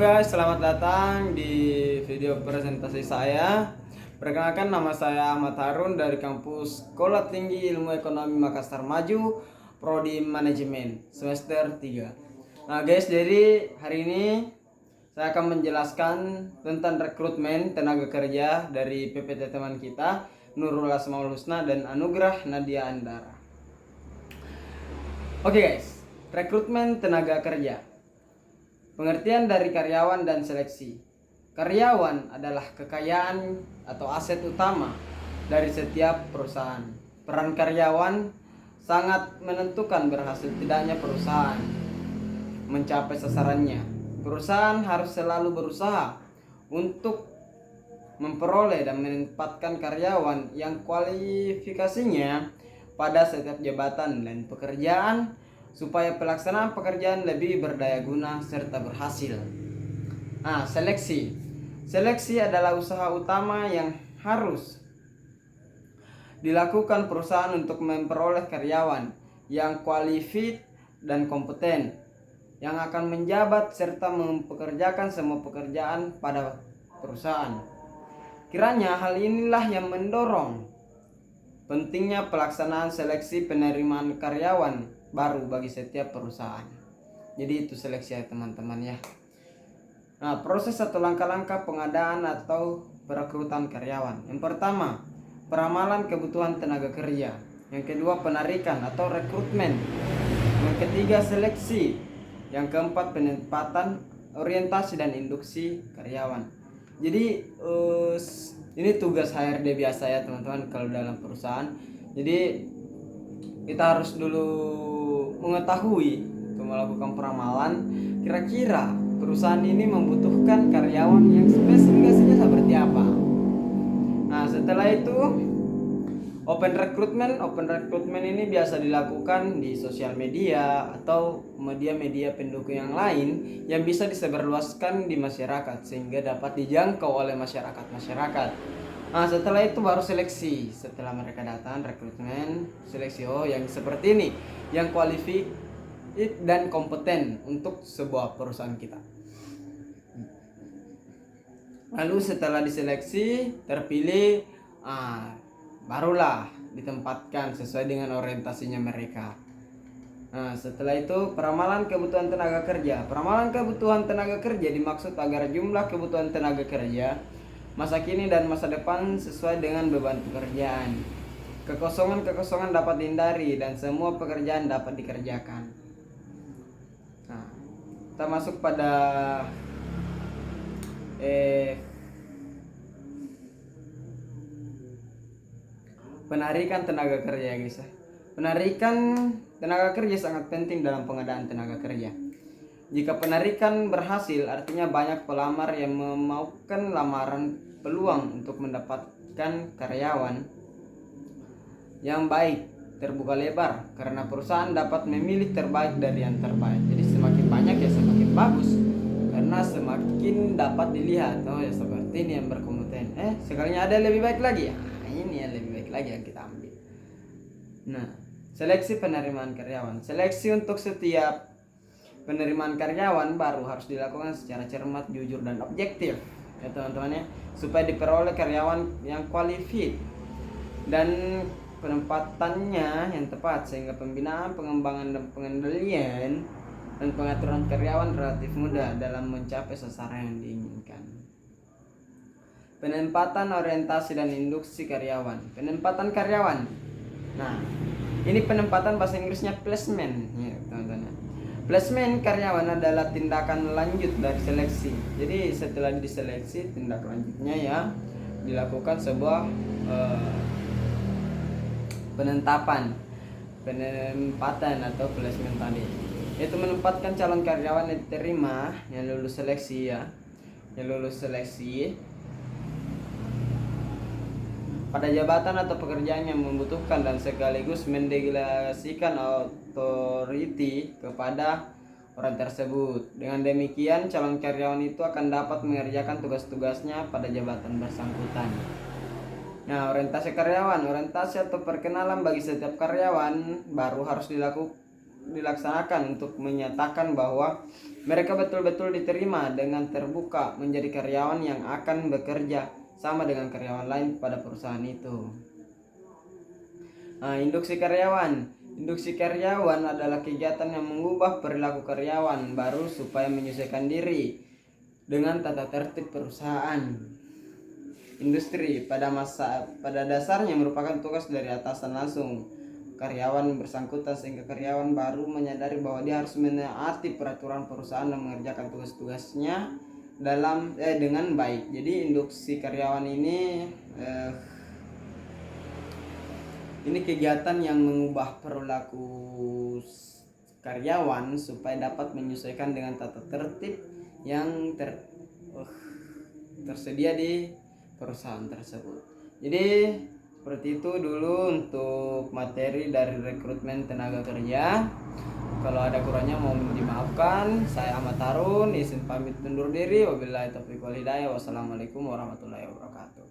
guys, selamat datang di video presentasi saya. Perkenalkan, nama saya Ahmad Harun dari kampus Sekolah Tinggi Ilmu Ekonomi Makassar Maju, Prodi Manajemen, semester 3. Nah guys, jadi hari ini saya akan menjelaskan tentang rekrutmen tenaga kerja dari PPT teman kita, Nurul Asmaul Husna dan Anugrah Nadia Andara. Oke guys, rekrutmen tenaga kerja. Pengertian dari karyawan dan seleksi. Karyawan adalah kekayaan atau aset utama dari setiap perusahaan. Peran karyawan sangat menentukan berhasil tidaknya perusahaan mencapai sasarannya. Perusahaan harus selalu berusaha untuk memperoleh dan menempatkan karyawan yang kualifikasinya pada setiap jabatan dan pekerjaan supaya pelaksanaan pekerjaan lebih berdaya guna serta berhasil. Nah, seleksi. Seleksi adalah usaha utama yang harus dilakukan perusahaan untuk memperoleh karyawan yang kualifikasi dan kompeten yang akan menjabat serta mempekerjakan semua pekerjaan pada perusahaan. Kiranya hal inilah yang mendorong pentingnya pelaksanaan seleksi penerimaan karyawan baru bagi setiap perusahaan. Jadi itu seleksi ya teman-teman ya. Nah, proses atau langkah-langkah pengadaan atau perekrutan karyawan. Yang pertama, peramalan kebutuhan tenaga kerja. Yang kedua, penarikan atau rekrutmen. Yang ketiga, seleksi. Yang keempat, penempatan, orientasi dan induksi karyawan. Jadi ini tugas HRD biasa ya teman-teman kalau dalam perusahaan. Jadi kita harus dulu mengetahui untuk melakukan peramalan kira-kira perusahaan ini membutuhkan karyawan yang spesifikasinya seperti apa. Nah, setelah itu open recruitment ini biasa dilakukan di sosial media atau media-media pendukung yang lain yang bisa disebarluaskan di masyarakat sehingga dapat dijangkau oleh masyarakat. Nah, setelah itu baru seleksi. Setelah mereka datang, rekrutmen, seleksi. Oh, yang seperti ini, yang kualifikasi dan kompeten untuk sebuah perusahaan kita. Lalu setelah diseleksi, terpilih, barulah ditempatkan sesuai dengan orientasinya mereka. Nah, setelah itu peramalan kebutuhan tenaga kerja. Peramalan kebutuhan tenaga kerja dimaksud agar jumlah kebutuhan tenaga kerja masa kini dan masa depan sesuai dengan beban pekerjaan. Kekosongan dapat dihindari dan semua pekerjaan dapat dikerjakan. Nah, kita masuk pada penarikan tenaga kerja ya guys. Penarikan tenaga kerja sangat penting dalam pengadaan tenaga kerja. Jika penarikan berhasil, artinya banyak pelamar yang memaukan lamaran peluang untuk mendapatkan karyawan yang baik terbuka lebar karena perusahaan dapat memilih terbaik dari yang terbaik. Jadi semakin banyak ya semakin bagus karena semakin dapat dilihat. Oh ya seperti ini yang berkompeten. Sekalinya ada yang lebih baik lagi ya. Ini yang lebih baik lagi yang kita ambil. Nah, seleksi penerimaan karyawan. Seleksi untuk setiap penerimaan karyawan baru harus dilakukan secara cermat, jujur dan objektif ya teman-teman ya, supaya diperoleh karyawan yang kualifikasi dan penempatannya yang tepat sehingga pembinaan, pengembangan dan pengendalian dan pengaturan karyawan relatif mudah dalam mencapai sasaran yang diinginkan. Penempatan, orientasi dan induksi karyawan. Penempatan karyawan. Nah, ini penempatan bahasa Inggrisnya placement ya teman-teman. Placement karyawan adalah tindakan lanjut dari seleksi. Jadi setelah diseleksi, tindak lanjutnya ya dilakukan sebuah penempatan atau placement tadi. Itu menempatkan calon karyawan yang diterima yang lulus seleksi ya, pada jabatan atau pekerjaan yang membutuhkan dan sekaligus mendelegasikan authority kepada orang tersebut. Dengan demikian, calon karyawan itu akan dapat mengerjakan tugas-tugasnya pada jabatan bersangkutan. Nah, orientasi karyawan. Orientasi atau perkenalan bagi setiap karyawan baru harus dilakukan dilaksanakan untuk menyatakan bahwa mereka betul-betul diterima dengan terbuka menjadi karyawan yang akan bekerja sama dengan karyawan lain pada perusahaan itu. Induksi karyawan. Induksi karyawan adalah kegiatan yang mengubah perilaku karyawan baru supaya menyesuaikan diri dengan tata tertib perusahaan. Industri pada dasarnya merupakan tugas dari atasan langsung karyawan bersangkutan, sehingga karyawan baru menyadari bahwa dia harus menaati peraturan perusahaan dan mengerjakan tugas-tugasnya dengan baik. Jadi induksi karyawan ini kegiatan yang mengubah perilaku karyawan supaya dapat menyesuaikan dengan tata tertib yang tersedia di perusahaan tersebut. Jadi seperti itu dulu untuk materi dari rekrutmen tenaga kerja. Kalau ada kurangnya mohon dimaafkan. Saya Ahmad Harun, izin pamit undur diri. Wabillahi taufiq wal hidayah. Wassalamualaikum warahmatullahi wabarakatuh.